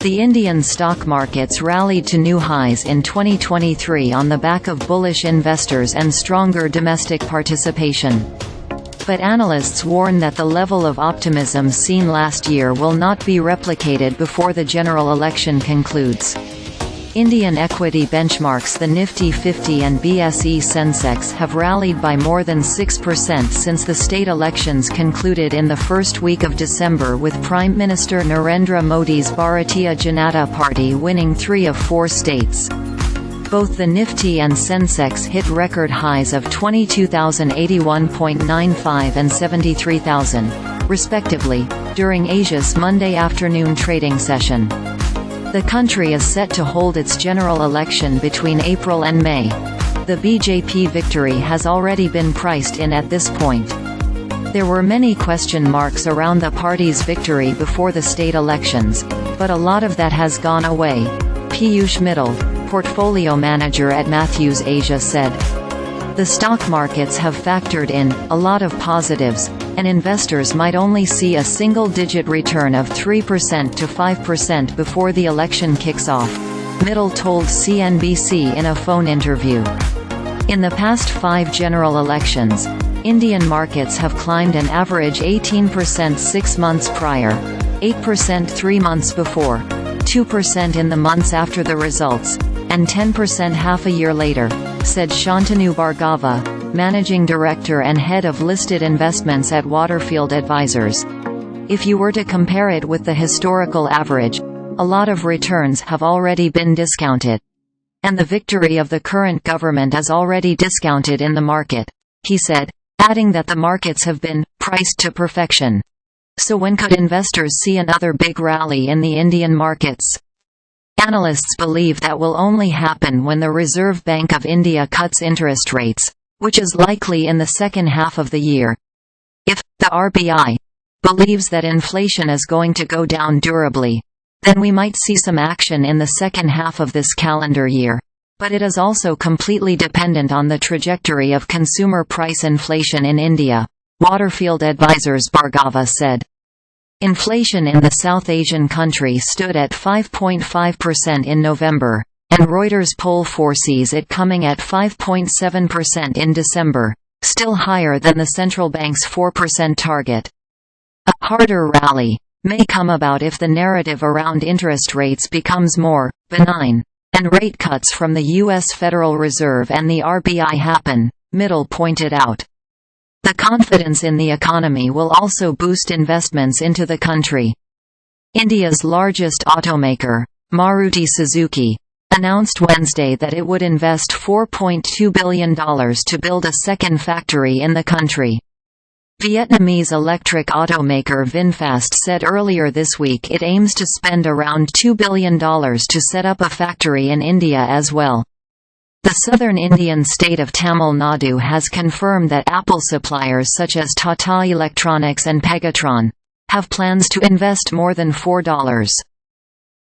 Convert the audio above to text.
The Indian stock markets rallied to new highs in 2023 on the back of bullish investors and stronger domestic participation. But analysts warn that the level of optimism seen last year will not be replicated before the general election concludes. Indian equity benchmarks the Nifty 50 and BSE Sensex have rallied by more than 6% since the state elections concluded in the first week of December, with Prime Minister Narendra Modi's Bharatiya Janata Party winning 3 of 4 states. Both the Nifty and Sensex hit record highs of 22,081.95 and 73,000, respectively, during Asia's Monday afternoon trading session. The country is set to hold its general election between April and May. The BJP victory has already been priced in at this point. There were many question marks around the party's victory before the state elections, but a lot of that has gone away, Piyush Mittal, portfolio manager at Matthews Asia, said. The stock markets have factored in a lot of positives, and investors might only see a single-digit return of 3% to 5% before the election kicks off, Mittal told CNBC in a phone interview. In the past 5 general elections, Indian markets have climbed an average 18% 6 months prior, 8% 3 months before, 2% in the months after the results, and 10% half a year later, said Shantanu Bhargava, managing director and head of listed investments at Waterfield Advisors. If you were to compare it with the historical average, a lot of returns have already been discounted. And the victory of the current government is already discounted in the market, he said, adding that the markets have been priced to perfection. So when could investors see another big rally in the Indian markets? Analysts believe that will only happen when the Reserve Bank of India cuts interest rates, which is likely in the second half of the year. If the RBI believes that inflation is going to go down durably, then we might see some action in the second half of this calendar year. But it is also completely dependent on the trajectory of consumer price inflation in India, Waterfield Advisors Bhargava said. Inflation in the South Asian country stood at 5.5% in November, and Reuters poll foresees it coming at 5.7% in December, still higher than the central bank's 4% target. A harder rally may come about if the narrative around interest rates becomes more benign, and rate cuts from the U.S. Federal Reserve and the RBI happen, Mittal pointed out. The confidence in the economy will also boost investments into the country. India's largest automaker, Maruti Suzuki, announced Wednesday that it would invest $4.2 billion to build a second factory in the country. Vietnamese electric automaker VinFast said earlier this week it aims to spend around $2 billion to set up a factory in India as well. The southern Indian state of Tamil Nadu has confirmed that Apple suppliers such as Tata Electronics and Pegatron have plans to invest more than $4.